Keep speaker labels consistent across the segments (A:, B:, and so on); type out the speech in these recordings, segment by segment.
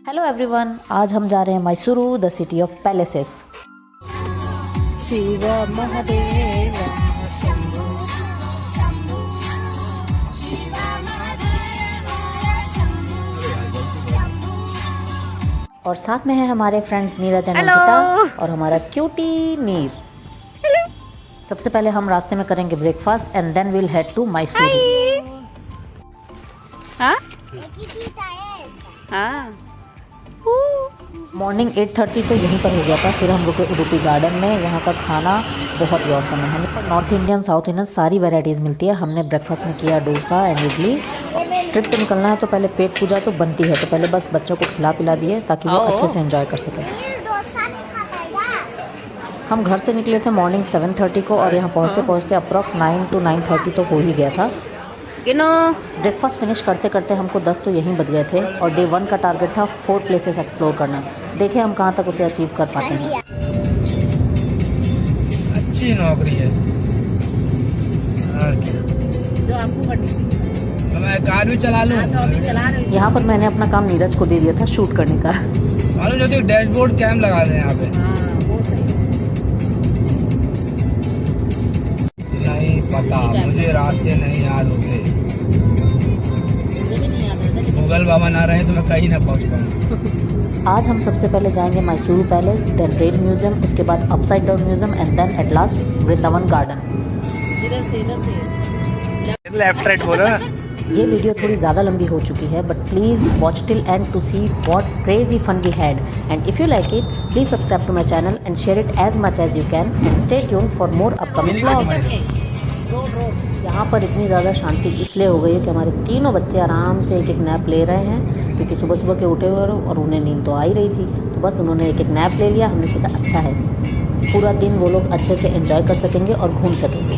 A: Hello everyone, आज हम जा रहे हैं Mysuru, the city of palaces.
B: Shiv Mahadev Shambho Shambho Shiv Mahadev Shambho.
A: और साथ में है हमारे फ्रेंड्स नीरज एंड अंकिता और हमारा क्यूटी नीर। सबसे पहले हम रास्ते में करेंगे breakfast and then will head to Mysuru.
B: हाँ हाँ
A: मॉर्निंग 8:30 तो यहीं पर हो गया था। फिर हम रुके उडुपी गार्डन में। यहाँ का खाना बहुत ही औसम है। हमें पर नॉर्थ इंडियन, साउथ इंडियन सारी वैरायटीज़ मिलती है। हमने ब्रेकफास्ट में किया डोसा एंड इडली। ट्रिप पे निकलना है तो पहले पेट पूजा तो बनती है, तो पहले बस बच्चों को खिला पिला दिए ताकि वो अच्छे से एंजॉय कर सकें। हम घर से निकले थे मॉर्निंग 7:30 को और यहाँ पहुँचते पहुँचते अप्रॉक्स 9 to 9:30 तो हो ही गया था। ब्रेकफास्ट फिनिश करते करते हमको 10 तो यहीं बज गए थे और डे 1 का टारगेट था 4 प्लेसेस एक्सप्लोर करना। देखें हम कहाँ तक उसे अचीव कर पाते हैं।
C: अच्छी नौकरी है
B: जो आपको करनी
C: तो मैं कार भी चला लूँ।
B: चला रही
A: यहाँ पर मैंने अपना काम नीरज को दे दिया था शूट करने का।
C: मालूम जो डैशबोर्ड कैम लगा दें यहाँ पे।
B: वो सही
C: नहीं पता, मुझे रास्ते नहीं याद होते।
B: मुझे भी नहीं याद रहता।
C: गूगल बाबा ना रहे तो मैं कहीं ना पहुँच पाऊँ।
A: आज हम सबसे पहले जाएंगे Mysuru palace, then red museum, उसके बाद upside down museum and then at last Vrindavan garden.
B: इधर से
C: लेफ्ट राइट बोलो ना।
A: ये वीडियो थोड़ी ज़्यादा लंबी हो चुकी है, but please watch till end to see what crazy fun we had. And if you like it please subscribe to my channel and share it as much as you can and stay tuned for more upcoming vlogs. यहाँ पर इतनी ज़्यादा शांति इसलिए हो गई है कि हमारे तीनों बच्चे आराम से एक एक नैप ले रहे हैं, क्योंकि सुबह सुबह के उठे हुए और उन्हें नींद तो आ ही रही थी, तो बस उन्होंने एक एक नैप ले लिया। हमने सोचा अच्छा है, पूरा दिन वो लोग अच्छे से एंजॉय कर सकेंगे और घूम सकेंगे।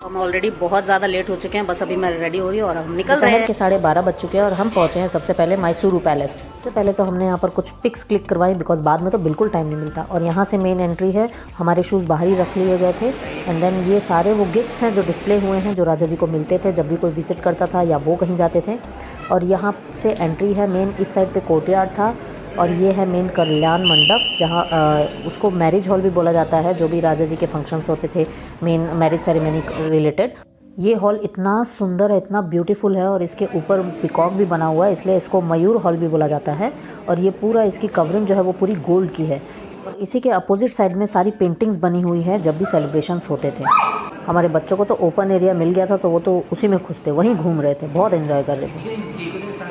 A: हम ऑलरेडी बहुत ज़्यादा लेट हो चुके हैं, बस अभी मैं रेडी हो रही हूँ और हम निकल रहे हैं। के 12:30 बज चुके हैं और हम पहुँचे हैं सबसे पहले मैसूरू पैलेस। सबसे पहले तो हमने यहाँ पर कुछ पिक्स क्लिक करवाई, बिकॉज बाद में तो बिल्कुल टाइम नहीं मिलता। और यहाँ से मेन एंट्री है, हमारे शूज़ बाहर ही रख लिए गए थे। एंड देन ये सारे वो गिफ्ट्स हैं जो डिस्प्ले हुए हैं, जो राजा जी को मिलते थे जब भी कोई विजिट करता था या वो कहीं जाते थे। और यहाँ से एंट्री है मेन। इस साइड पे कोर्टयार्ड था और ये है मेन कल्याण मंडप, जहाँ उसको मैरिज हॉल भी बोला जाता है, जो भी राजा जी के फंक्शंस होते थे मेन मैरिज सेरेमनी रिलेटेड। ये हॉल इतना सुंदर है, इतना ब्यूटीफुल है और इसके ऊपर पिकॉक भी बना हुआ है, इसलिए इसको मयूर हॉल भी बोला जाता है। और ये पूरा इसकी कवरिंग जो है वो पूरी गोल्ड की है। और इसी के अपोजिट साइड में सारी पेंटिंग्स बनी हुई है जब भी सेलिब्रेशंस होते थे। हमारे बच्चों को तो ओपन एरिया मिल गया था तो वो तो उसी में खुश थे, वहीं घूम रहे थे, बहुत एंजॉय कर रहे थे।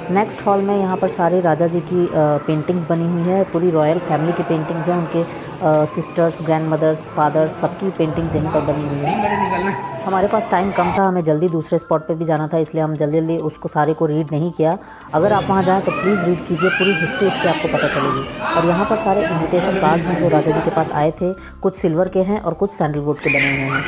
A: नेक्स्ट हॉल में यहाँ पर सारे राजा जी की पेंटिंग्स बनी हुई है, पूरी रॉयल फैमिली की पेंटिंग्स हैं, उनके सिस्टर्स, ग्रैंड मदर्स, फादर्स, सबकी पेंटिंग्स यहीं पर बनी हुई है। हमारे पास टाइम कम था, हमें जल्दी दूसरे स्पॉट पे भी जाना था, इसलिए हम जल्दी जल्दी उसको सारे को रीड नहीं किया। अगर आप वहाँ जाएँ तो प्लीज़ रीड कीजिए, पूरी हिस्ट्री उसकी आपको पता चलेगी। और यहाँ पर सारे इन्विटेशन कार्ड्स हैं जो राजा जी के पास आए थे, कुछ सिल्वर के हैं और कुछ सैंडलवुड के बने हुए हैं।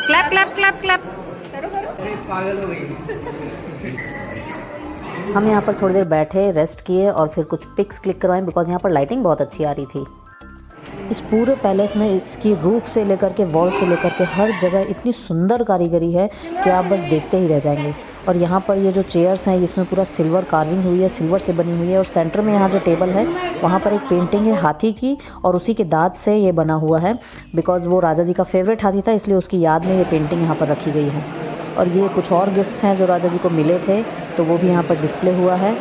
B: Clap clap clap clap.
C: पागल हो गई।
A: हम यहाँ पर थोड़ी देर बैठे, रेस्ट किए और फिर कुछ पिक्स क्लिक करवाएं, बिकॉज यहाँ पर लाइटिंग बहुत अच्छी आ रही थी। इस पूरे पैलेस में इसकी रूफ से लेकर के वॉल से लेकर के हर जगह इतनी सुंदर कारीगरी है कि आप बस देखते ही रह जाएंगे। और यहाँ पर ये जो चेयर्स हैं इसमें पूरा सिल्वर कार्विंग हुई है, सिल्वर से बनी हुई है। और सेंटर में यहाँ जो टेबल है वहाँ पर एक पेंटिंग है हाथी की और उसी के दांत से ये बना हुआ है, बिकॉज वो राजा जी का फेवरेट हाथी था, इसलिए उसकी याद में ये पेंटिंग यहाँ पर रखी गई है। और ये कुछ और गिफ्ट्स हैं जो राजा जी को मिले थे, तो वो भी यहाँ पर डिस्प्ले हुआ है।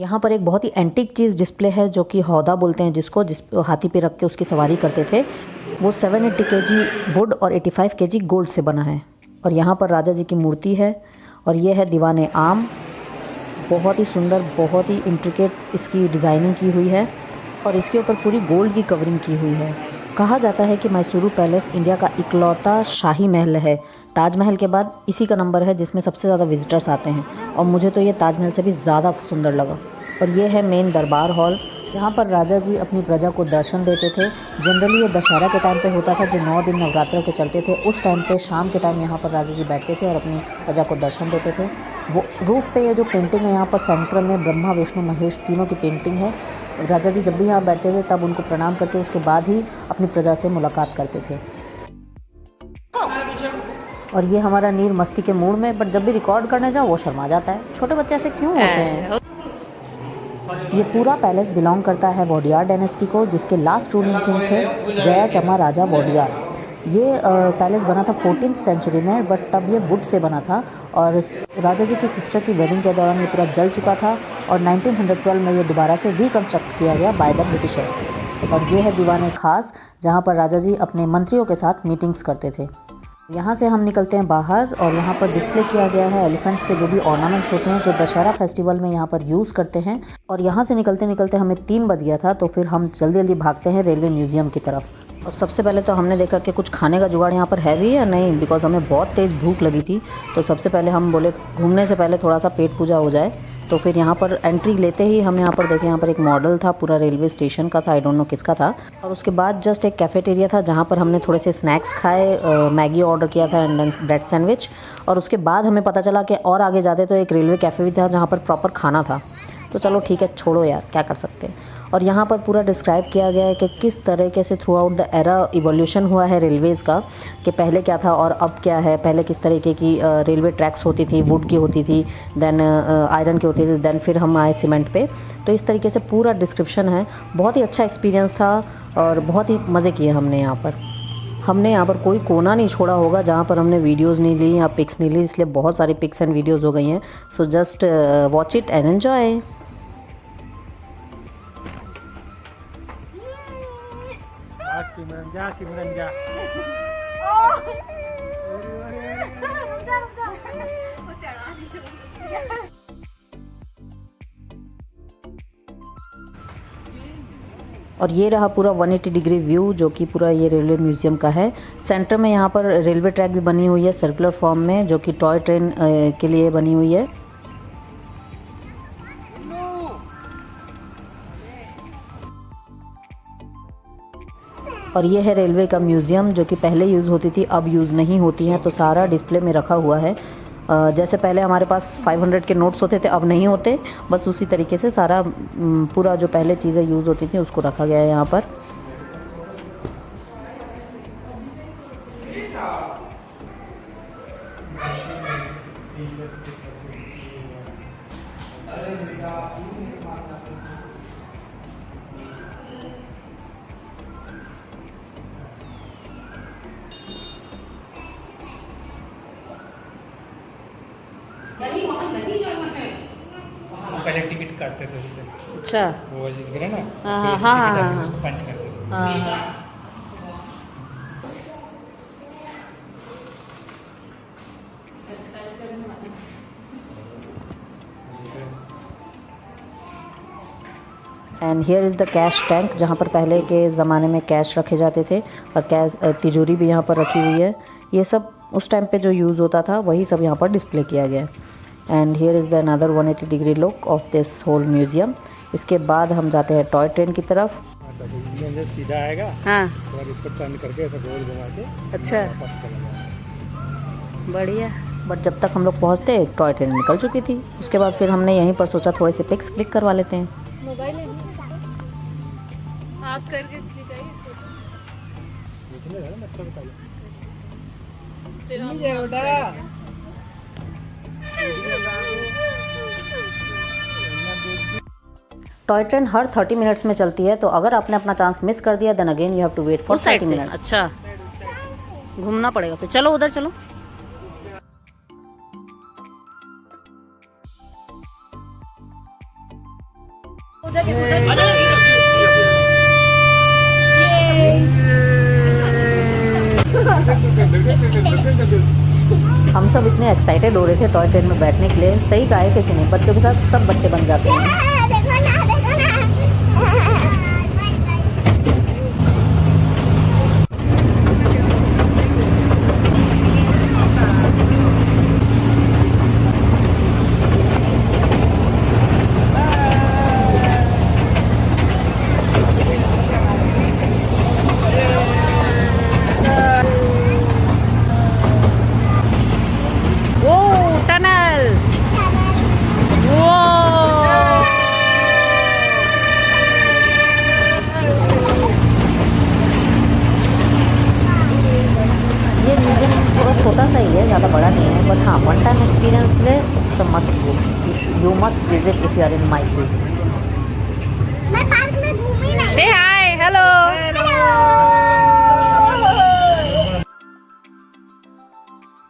A: यहाँ पर एक बहुत ही एंटीक चीज़ डिस्प्ले है जो कि हौदा बोलते हैं जिसको, जिस हाथी पे रख के उसकी सवारी करते थे। वो 780 kg वुड और 85 kg गोल्ड से बना है। और यहाँ पर राजा जी की मूर्ति है और ये है दीवाने आम। बहुत ही सुंदर, बहुत ही इंट्रिकेट इसकी डिज़ाइनिंग की हुई है और इसके ऊपर पूरी गोल्ड की कवरिंग की हुई है। कहा जाता है कि मैसूरू पैलेस इंडिया का इकलौता शाही महल है। ताजमहल के बाद इसी का नंबर है जिसमें सबसे ज़्यादा विजिटर्स आते हैं और मुझे तो ये ताजमहल से भी ज़्यादा सुंदर लगा। और ये है मेन दरबार हॉल, जहाँ पर राजा जी अपनी प्रजा को दर्शन देते थे। जनरली ये दशहरा के टाइम पे होता था, जो 9 दिन नवरात्रों के चलते थे। उस टाइम पे शाम के टाइम यहाँ पर राजा जी बैठते थे और अपनी प्रजा को दर्शन देते थे। वो रूफ़ पे ये जो पेंटिंग है यहाँ पर सेंटर में ब्रह्मा विष्णु महेश तीनों की पेंटिंग है। राजा जी जब भी यहाँ बैठते थे तब उनको प्रणाम करके उसके बाद ही अपनी प्रजा से मुलाकात करते थे। और ये हमारा नीर मस्ती के मूड में, बट जब भी रिकॉर्ड करने जाओ वो शर्मा जाता है। छोटे बच्चे ऐसे क्यों होते हैं? ये पूरा पैलेस बिलोंग करता है वोडियार डायनेस्टी को, जिसके लास्ट रूलिंग किंग थे जयाचमा राजा वोडियार। ये पैलेस बना था 14th सेंचुरी में, बट तब ये वुड से बना था और राजा जी की सिस्टर की वेडिंग के दौरान ये पूरा जल चुका था और 1912 में ये दोबारा से रिकन्स्ट्रक्ट किया गया बाय द ब्रिटिशर्स। और ये है दीवाने खास, जहाँ पर राजा जी अपने मंत्रियों के साथ मीटिंग्स करते थे। यहाँ से हम निकलते हैं बाहर और यहाँ पर डिस्प्ले किया गया है एलिफेंट्स के जो भी ऑर्नामेंट्स होते हैं जो दशहरा फेस्टिवल में यहाँ पर यूज़ करते हैं। और यहाँ से निकलते निकलते हमें 3 बज गया था, तो फिर हम जल्दी जल्दी भागते हैं रेलवे म्यूज़ियम की तरफ। और सबसे पहले तो हमने देखा कि कुछ खाने का जुगाड़ यहाँ पर है भी या नहीं, बिकॉज हमें बहुत तेज़ भूख लगी थी। तो सबसे पहले हम बोले घूमने से पहले थोड़ा सा पेट पूजा हो जाए। तो फिर यहाँ पर एंट्री लेते ही हम यहाँ पर देखें, यहाँ पर एक मॉडल था पूरा रेलवे स्टेशन का था, आई डोंट नो किसका था। और उसके बाद जस्ट एक कैफेटेरिया था जहाँ पर हमने थोड़े से स्नैक्स खाए, मैगी ऑर्डर किया था एंड ब्रेड सैंडविच। और उसके बाद हमें पता चला कि और आगे जाते तो एक रेलवे कैफ़े भी था जहाँ पर प्रॉपर खाना था। तो चलो ठीक है, छोड़ो यार, क्या कर सकते हैं। और यहाँ पर पूरा डिस्क्राइब किया गया है कि किस तरीके से through out the era evolution हुआ है रेलवेज़ का, कि पहले क्या था और अब क्या है। पहले किस तरीके की रेलवे ट्रैक्स होती थी, वुड की होती थी, देन आयरन की होती थी, देन फिर हम आए सीमेंट पे। तो इस तरीके से पूरा डिस्क्रिप्शन है। बहुत ही अच्छा एक्सपीरियंस था और बहुत ही मज़े किए हमने यहाँ पर। हमने यहाँ पर कोई कोना नहीं छोड़ा होगा जहाँ पर हमने वीडियोज़ नहीं ली या पिक्स नहीं ली, इसलिए बहुत सारी पिक्स एंड वीडियोज़ हो गई हैं। So just watch it and enjoy.
C: Simran जा।
A: और ये रहा पूरा 180 डिग्री व्यू जो कि पूरा ये रेलवे म्यूज़ियम का है। सेंटर में यहाँ पर रेलवे ट्रैक भी बनी हुई है सर्कुलर फॉर्म में, जो कि टॉय ट्रेन के लिए बनी हुई है। और ये है रेलवे का म्यूज़ियम जो कि पहले यूज़ होती थी, अब यूज़ नहीं होती हैं। तो सारा डिस्प्ले में रखा हुआ है। जैसे पहले हमारे पास 500 के नोट्स होते थे, अब नहीं होते। बस उसी तरीके से सारा पूरा जो पहले चीज़ें यूज़ होती थी उसको रखा गया है यहाँ पर।
C: पहले टिकट काटते थे उससे।
B: अच्छा,
C: वो गिरे ना,
B: हाँ हाँ हाँ हाँ
C: उसको पंच करते थे।
B: हाँ।
A: And here is the cash tank, जहाँ पर पहले के ज़माने में कैश रखे जाते थे और कैश तिजोरी भी यहाँ पर रखी हुई है। ये सब उस टाइम पे जो यूज़ होता था वही सब यहाँ पर डिस्प्ले किया गया है। And here is the another 180 degree look of this whole museum. इसके बाद हम जाते हैं टॉय ट्रेन की तरफ।
C: सीधा आएगा,
B: हाँ
C: उसके बाद इसको टर्न करके ऐसे गोल घुमा के
B: अच्छा,
C: वापस चला जाएगा।
B: बढ़िया।
A: बट जब तक हम लोग पहुँचते टॉय ट्रेन निकल चुकी थी। उसके बाद फिर हमने यहीं पर सोचा थोड़े से पिक्स क्लिक करवा लेते हैं।
D: मोबाइल हाथ करके दिखाइए
C: देखने लगा ना बच्चों को पहले।
D: फिर हम
A: टॉय ट्रेन हर 30 मिनट्स में चलती है, तो अगर आपने अपना चांस मिस कर दिया then again you have to wait for
B: उस साइड
A: 30
B: से
A: मिनट्स।
B: अच्छा घूमना पड़ेगा फिर। चलो उधर चलो।
A: हम सब इतने एक्साइटेड हो रहे थे टॉय ट्रेन में बैठने के लिए। सही कहा है किसी ने, बच्चों के साथ सब बच्चे बन जाते हैं। It's a must go, you must visit if you are in Mysore.
E: मैं पार्क में घूमी नहीं।
B: से hi, hello.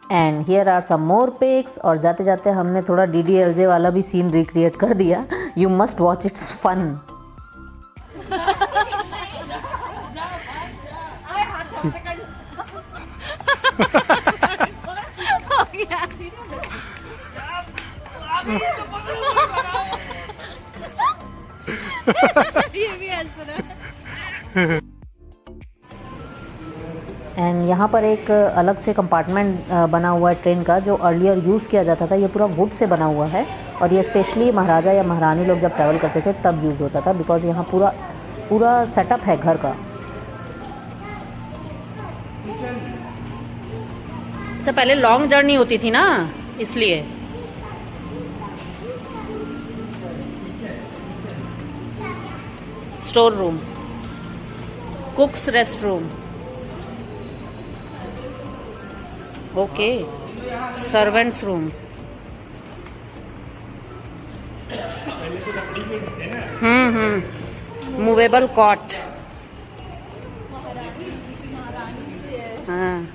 A: And here are some more pics. और जाते जाते हमने थोड़ा DDLJ वाला भी सीन रिक्रिएट कर दिया। You must watch, it's fun. And यहाँ पर एक अलग से कंपार्टमेंट बना हुआ है ट्रेन का, जो अर्लियर यूज़ किया जाता था। ये पूरा वुड से बना हुआ है और ये स्पेशली महाराजा या महारानी लोग जब ट्रैवल करते थे तब यूज़ होता था, बिकॉज यहाँ पूरा सेटअप है घर का।
B: अच्छा, पहले लॉन्ग जर्नी होती थी ना, इसलिए। Store room, cooks rest room, okay, servants room. Movable cot. हाँ,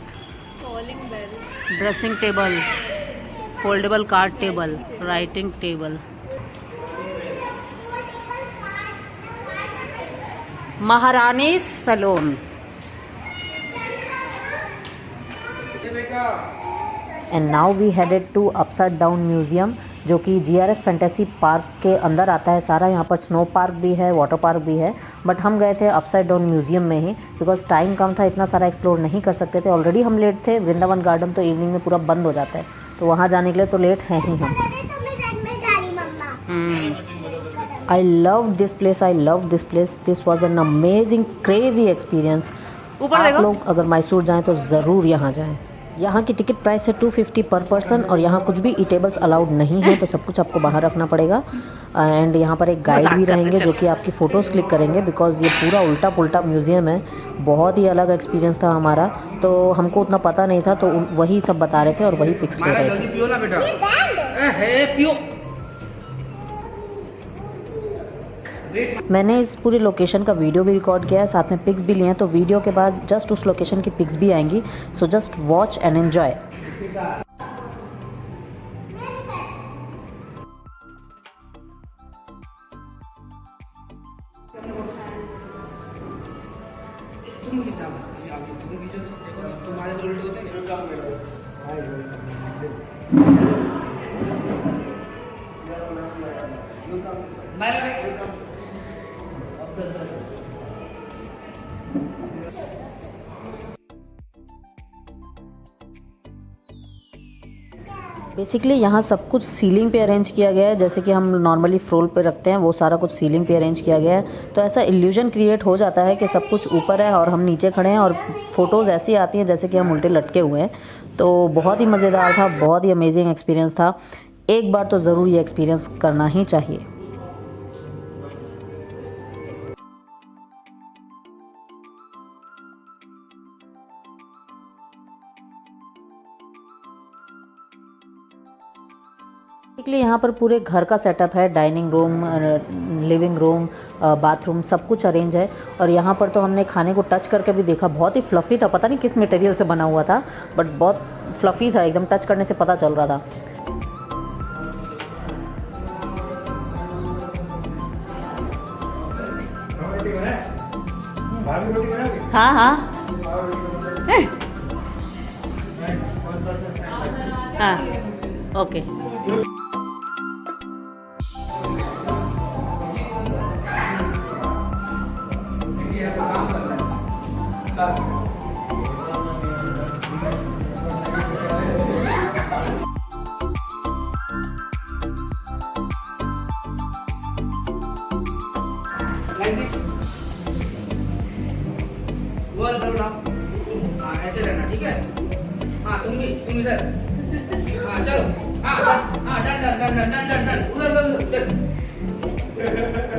D: calling bell.
B: Dressing table, foldable card table, writing table. Maharani salon.
A: And now we headed to upside down museum, जो कि GRS फैंटेसी पार्क के अंदर आता है सारा। यहाँ पर स्नो पार्क भी है, वाटर पार्क भी है, बट हम गए थे अपसाइड डाउन म्यूजियम में ही, बिकॉज टाइम कम था, इतना सारा एक्सप्लोर नहीं कर सकते थे। ऑलरेडी हम लेट थे। वृंदावन गार्डन तो इवनिंग में पूरा बंद हो जाता है, तो वहाँ जाने के लिए तो लेट हैं ही हम।
E: अरे तो मैं रेड में जा रही मम्मा।
A: I love this place, I love this place. This was an amazing crazy experience.
B: ऊपर
A: आप
B: देखो।
A: लोग अगर मैसूर जाएँ तो ज़रूर यहाँ जाएँ। यहाँ की टिकट प्राइस है 250 पर पर्सन, और यहाँ कुछ भी ईटेबल्स अलाउड नहीं है, तो सब कुछ आपको बाहर रखना पड़ेगा। एंड यहाँ पर एक गाइड भी रहेंगे जो कि आपकी फ़ोटोज़ क्लिक करेंगे, बिकॉज ये पूरा उल्टा पुल्टा म्यूज़ियम है। बहुत ही अलग एक्सपीरियंस था हमारा, तो हमको उतना पता नहीं था, तो वही सब बता रहे थे और वही पिक्स ले रहे थे।
C: पियो ना बेटा, पियो।
A: मैंने इस पूरी लोकेशन का वीडियो भी रिकॉर्ड किया है, साथ में पिक्स भी लिए हैं, तो वीडियो के बाद जस्ट उस लोकेशन की पिक्स भी आएंगी। सो जस्ट वॉच एंड एन्जॉय।
C: तुम्हारे जो उल्टे होते
A: बेसिकली यहाँ सब कुछ सीलिंग पे अरेंज किया गया है, जैसे कि हम नॉर्मली फ्लोर पे रखते हैं, वो सारा कुछ सीलिंग पे अरेंज किया गया है। तो ऐसा इल्यूजन क्रिएट हो जाता है कि सब कुछ ऊपर है और हम नीचे खड़े हैं, और फ़ोटोज़ ऐसी आती हैं जैसे कि हम उल्टे लटके हुए हैं। तो बहुत ही मज़ेदार था, बहुत ही अमेजिंग एक्सपीरियंस था। एक बार तो ज़रूर ये एक्सपीरियंस करना ही चाहिए। बेसिकली यहाँ पर पूरे घर का सेटअप है, dining room, living room, bathroom, सब कुछ अरेंज है। और यहाँ पर तो हमने खाने को टच करके भी देखा, बहुत ही फ्लफ़ी था, पता नहीं किस मटेरियल से बना हुआ था, बट बहुत फ्लफ़ी था, एकदम टच करने से पता चल रहा था।
B: हाँ हाँ हाँ, ओके।
C: गोल करो ना, हाँ ऐसे रहना, ठीक है। हाँ तुम इधर, हाँ चलो, हाँ हाँ done done done done done done done, उधर उधर उधर। वेट वेट वेट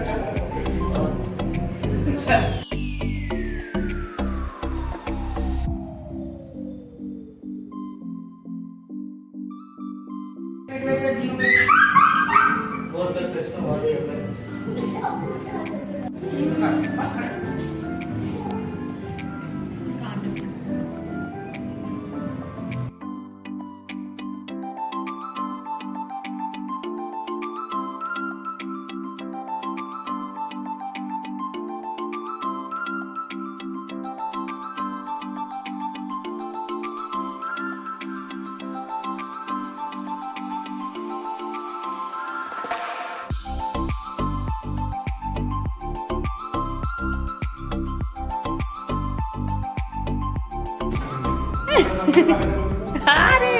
B: अरे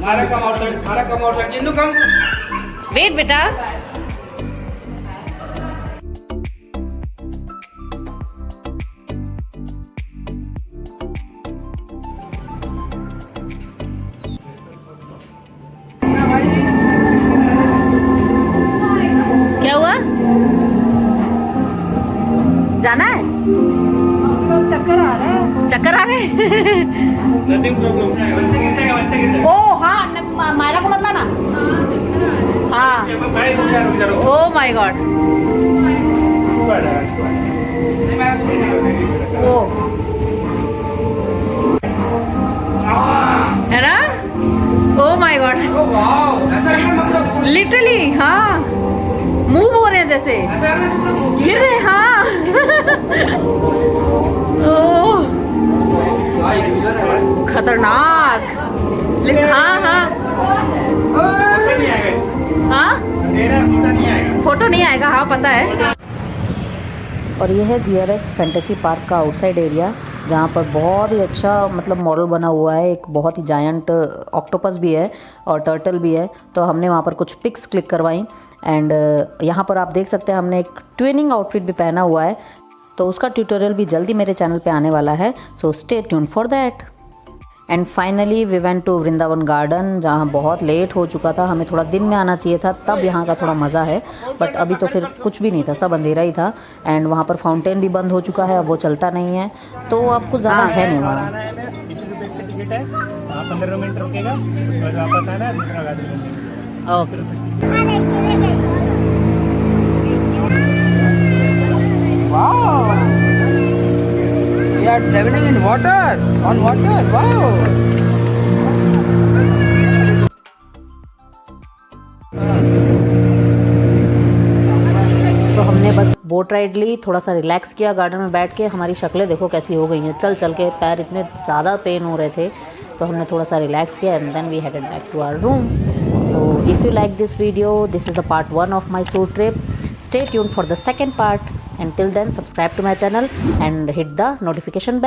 C: Mara come outside. Jindu come.
B: Wait बेटा क्या हुआ जाना है
D: चक्कर आ रहा है।
B: चक्कर आ रहे ओ हाँ मायरा को मत लाना हाँ ओ माय गॉड ओ है ना oh my God
C: Oh wow. ऐसा करना मतलब
B: लिटरली हाँ मूव हो रहे हैं जैसे
C: ऐसा करने से पूरा घूम
B: गिर रहे हाँ ओ
C: भाई किधर है भाई?
B: खतरनाक लेकिन हाँ हाँ हाँ फोटो नहीं आएगा हाँ पता है।
A: और ये है GRS फैंटेसी पार्क का आउटसाइड एरिया, जहाँ पर बहुत ही अच्छा मतलब मॉडल बना हुआ है। एक बहुत ही जायंट ऑक्टोपस भी है और टर्टल भी है। तो हमने वहाँ पर कुछ पिक्स क्लिक करवाई एंड यहाँ पर आप देख सकते हैं हमने एक ट्विनिंग आउटफिट भी पहना हुआ है। तो उसका ट्यूटोरियल भी जल्दी मेरे चैनल पे आने वाला है, so stay tuned for that. And finally we went to Vrindavan garden, जहाँ बहुत लेट हो चुका था। हमें थोड़ा दिन में आना चाहिए था, तब यहाँ का थोड़ा मज़ा है, बट अभी तो फिर कुछ भी नहीं था, सब अंधेरा ही था। एंड वहाँ पर फाउंटेन भी बंद हो चुका है, अब वो चलता नहीं है, तो अब कुछ ज़्यादा है नहीं वहाँ।
F: 20 रुपए का टिकट है, 15 मिनट रुकेगा, और वापस आना है, दूसरा गाड़ी मिलेगा।
B: Okay
C: Wow. We are traveling in water. On water. Wow.
A: तो हमने बस बोट राइड ली, थोड़ा सा रिलैक्स किया गार्डन में बैठ के। हमारी शक्लें देखो कैसी हो गई हैं, चल चल के पैर इतने ज़्यादा पेन हो रहे थे, तो हमने थोड़ा सा रिलैक्स किया and then we headed back to our room. So if you like this video, this is the part 1 of Mysore trip. Stay tuned for the second part. Until then, subscribe to my channel and hit the notification bell.